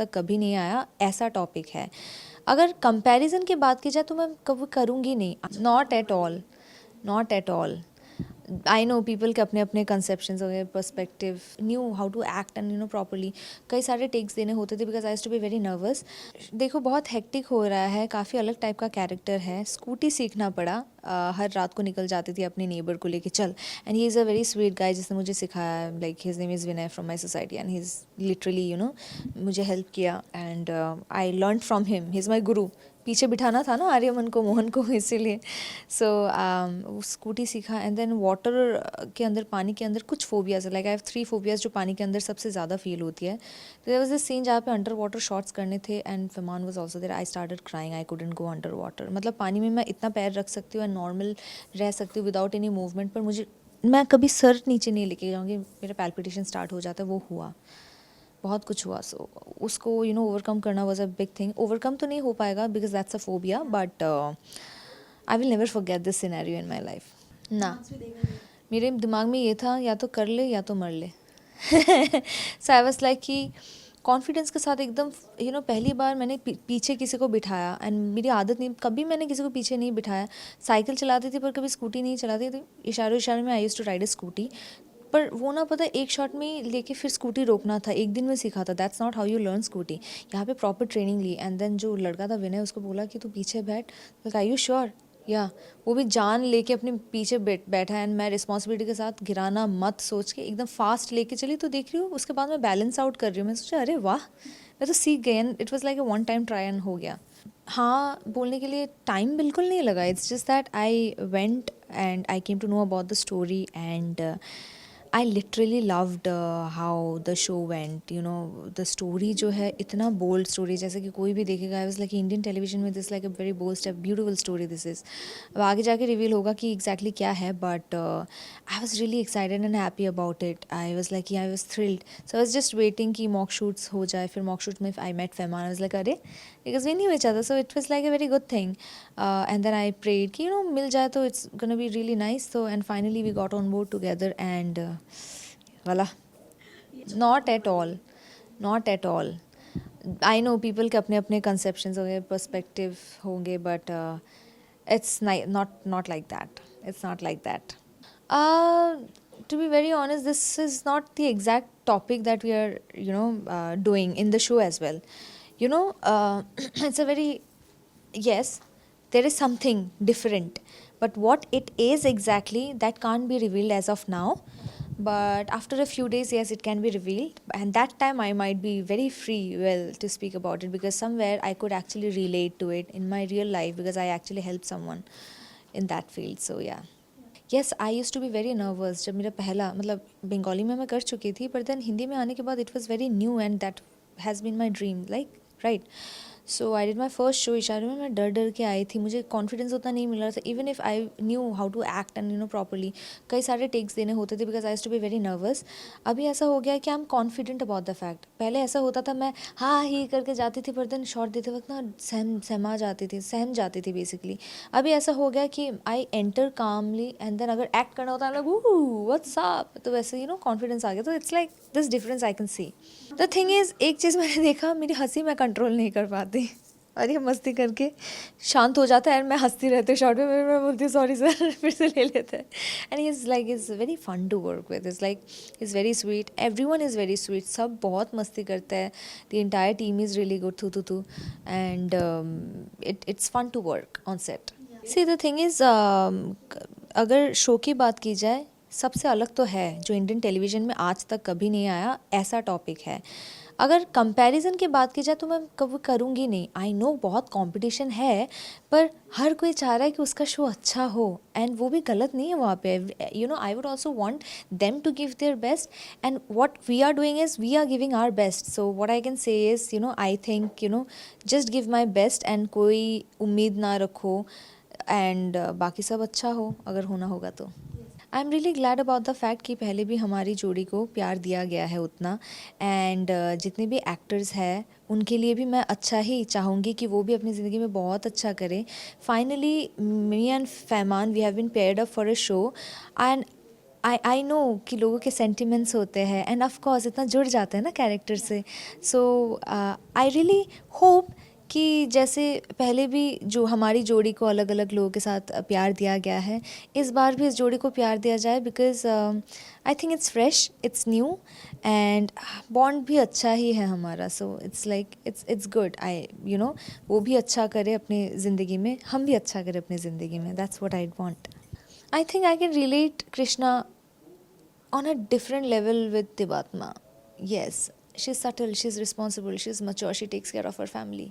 तक कभी नहीं आया ऐसा टॉपिक है। अगर कंपैरिजन की बात की जाए तो मैं कभी करूँगी नहीं, not at all, not at all. I know people के अपने अपने कंसेप्शंस हो गए, perspective, knew how to act and properly. कई सारे टेक्स देने होते थे because I used to be very nervous. देखो बहुत हेक्टिक हो रहा है, काफ़ी अलग टाइप का कैरेक्टर है। स्कूटी सीखना पड़ा, हर रात को निकल जाती थी अपने नेबर को लेके चल। And he is a very sweet guy जिसने मुझे सिखाया, like his name is Vinay from my society and he is literally मुझे हेल्प किया and I learn from him, he is my गुरु। पीछे बिठाना था ना आर्यमन को, मोहन को, इसीलिए। सो वो स्कूटी सीखा एंड देन वाटर के अंदर, पानी के अंदर कुछ फोबियाज है, लाइक आई हैव 3 फोबियाज जो पानी के अंदर सबसे ज़्यादा फील होती है। तो देयर वाज दिस सीन जहाँ पे अंडर वाटर शॉट्स करने थे and Farman was also there. I started crying, I couldn't go under water. मतलब पानी में मैं इतना पैर रख सकती हूँ एंड नॉर्मल रह सकती हूँ विदाउट एनी मूवमेंट, पर मुझे, मैं कभी सर नीचे नहीं लेके जाऊँगी, मेरा पैल्पिटेशन स्टार्ट हो जाता है। वो हुआ, बहुत कुछ हुआ। सो उसको ओवरकम करना was a big thing. Overcome तो नहीं हो पाएगा because that's a phobia, but I will never forget this scenario in my life ना। मेरे दिमाग में ये था, या तो कर ले या तो मर ले। सो आई वाज लाइक कि कॉन्फिडेंस के साथ एकदम, पहली बार मैंने पीछे किसी को बिठाया एंड मेरी आदत नहीं, कभी मैंने किसी को पीछे नहीं बिठाया। साइकिल चलाती थी पर कभी स्कूटी नहीं चलाती थी। इशारों इशारों में I used to ride a scooty, पर वो ना पता, एक शॉट में लेके फिर स्कूटी रोकना था, एक दिन में सीखा था। That's not how you learn scooty. यहाँ पे प्रॉपर ट्रेनिंग ली एंड देन जो लड़का था विनय, उसको बोला कि तू पीछे बैठ, लाइक आर यू श्योर, या वो भी जान लेके अपने पीछे बैठा एंड मैं रिस्पॉन्सिबिलिटी के साथ गिराना मत सोच के एकदम फास्ट लेके चली। तो देख रही हूँ उसके बाद मैं बैलेंस आउट कर रही हूँ, मैं सोचा अरे वाह, मैं तो सीख गई and it was like a one time try and हो गया। हाँ, बोलने के लिए टाइम बिल्कुल नहीं लगा। It's just that I went and I came to know about the story and I literally loved how the show went. The story जो है, इतना बोल्ड स्टोरी, जैसे कि कोई भी देखेगा I was like Indian television में this like a very bold step, beautiful story this is. अब आगे जाके रिवील होगा कि एग्जैक्टली क्या है, but I was really excited and happy about it. I was like, I was thrilled. So I was just waiting कि mock shoots हो जाए। फिर मॉक शूट में I met Fahmaan, I was like अरे, बिकॉज वी नहीं बचा था। सो it was like a very good thing and then I prayed कि मिल जाए तो it's gonna be really nice. So and finally we got on board together and वाला, not at all, not at all. I know people के अपने अपने conceptions हो गए, पर्सपेक्टिव होंगे, but it's not like that, it's not like that. To be very honest, this is not the exact topic that we are doing in the show as well. It's a very, yes, there is something different, but what it is exactly, that can't be revealed as of now. But after a few days, yes, it can be revealed, and that time I might be very free well to speak about it, because somewhere I could actually relate to it in my real life, because I actually helped someone in that field. So yeah. Yes, I use to be very nervous. जब मेरा पहला, मतलब बंगाली में मैं कर चुकी थी, पर देन हिंदी में आने के बाद it was very new and that has been my dream, like right. So I did my first show इशारे में। मैं डर डर के आई थी, मुझे कॉन्फिडेंस उतना नहीं मिल रहा था, even if I knew how to act and properly. कई सारे टेक्स देने होते थे because I used to be very nervous. अभी ऐसा हो गया कि I am confident about the fact. पहले ऐसा होता था, मैं हाँ ही करके जाती थी, पर देन शॉट देते वक्त ना सहम जाती थी बेसिकली। अभी ऐसा हो गया कि I enter calmly and then अगर एक्ट करना होता है व्हाट्स अप, तो वैसे कॉन्फिडेंस आ गया। तो it's like this difference I can see. The thing is, एक चीज़ मैंने देखा, मेरी हंसी मैं कंट्रोल नहीं कर पाती और ये मस्ती करके शांत हो जाता है एंड मैं हंसती रहती हूँ शॉर्ट में। मैं बोलती हूँ सॉरी सर, फिर से ले लेते हैं। And is like, is very fun to work with, is like, is very sweet, everyone is very sweet, सब बहुत मस्ती करते हैं। The entire team is really good, though and it's fun to work on set. See the thing is, अगर show की बात की जाए, सबसे अलग तो है, जो इंडियन टेलीविज़न में आज तक कभी नहीं आया ऐसा टॉपिक है। अगर कंपैरिजन की बात की जाए तो मैं कभी करूँगी नहीं। आई नो बहुत कंपटीशन है, पर हर कोई चाह रहा है कि उसका शो अच्छा हो, एंड वो भी गलत नहीं है वहाँ पे। I would also want them to give their best, and what we are doing is we are giving our best. So what I can say is, I think just give my best एंड कोई उम्मीद ना रखो, and बाकी सब अच्छा हो अगर होना होगा तो। I am really glad about the fact कि पहले भी हमारी जोड़ी को प्यार दिया गया है उतना, एंड जितने भी एक्टर्स हैं उनके लिए भी मैं अच्छा ही चाहूँगी कि वो भी अपनी ज़िंदगी में बहुत अच्छा करें। Finally me and Fahmaan, we have been paired up for a show, and I know कि लोगों के सेंटिमेंट्स होते हैं एंड ऑफ कोर्स इतना जुड़ जाते हैं ना कैरेक्टर से. सो आई रियली होप कि जैसे पहले भी जो हमारी जोड़ी को अलग अलग लोगों के साथ प्यार दिया गया है, इस बार भी इस जोड़ी को प्यार दिया जाए, because I think it's fresh, it's new and bond भी अच्छा ही है हमारा. So it's like it's good. I वो भी अच्छा करे अपनी ज़िंदगी में, हम भी अच्छा करें अपनी ज़िंदगी में. That's what I want. I think I can relate Krishna on a different level with Divatma. Yes, she's subtle, she's responsible, she's mature, she takes care of her family.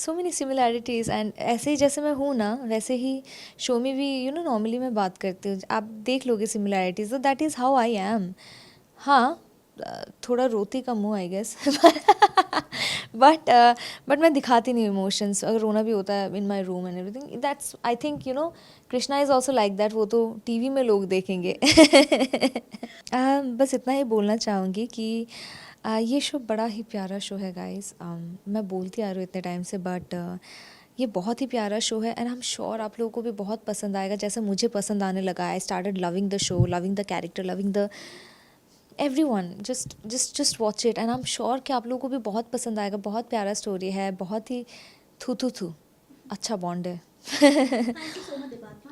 So many similarities. And ऐसे ही जैसे मैं हूँ ना, वैसे ही show में भी normally मैं बात करती हूँ. आप देख लोगे सिमिलैरिटीज. तो that is how I am. हाँ, थोड़ा रोती कम हूँ आई गेस. बट मैं दिखाती नहीं इमोशंस. अगर रोना भी होता है in my room and everything, that's I think Krishna is also like that. वो तो टीवी में लोग देखेंगे. बस इतना ही बोलना चाहूँगी कि ये शो बड़ा ही प्यारा शो है गाइस. मैं बोलती आ रही हूँ इतने टाइम से, बट ये बहुत ही प्यारा शो है एंड आई एम श्योर आप लोगों को भी बहुत पसंद आएगा जैसे मुझे पसंद आने लगा. I started loving the show, loving the character, loving the everyone. Just watch it and I am sure कि आप लोगों को भी बहुत पसंद आएगा. बहुत प्यारा स्टोरी है, बहुत ही थू अच्छा बॉन्ड है. Thank you so much, Deepak.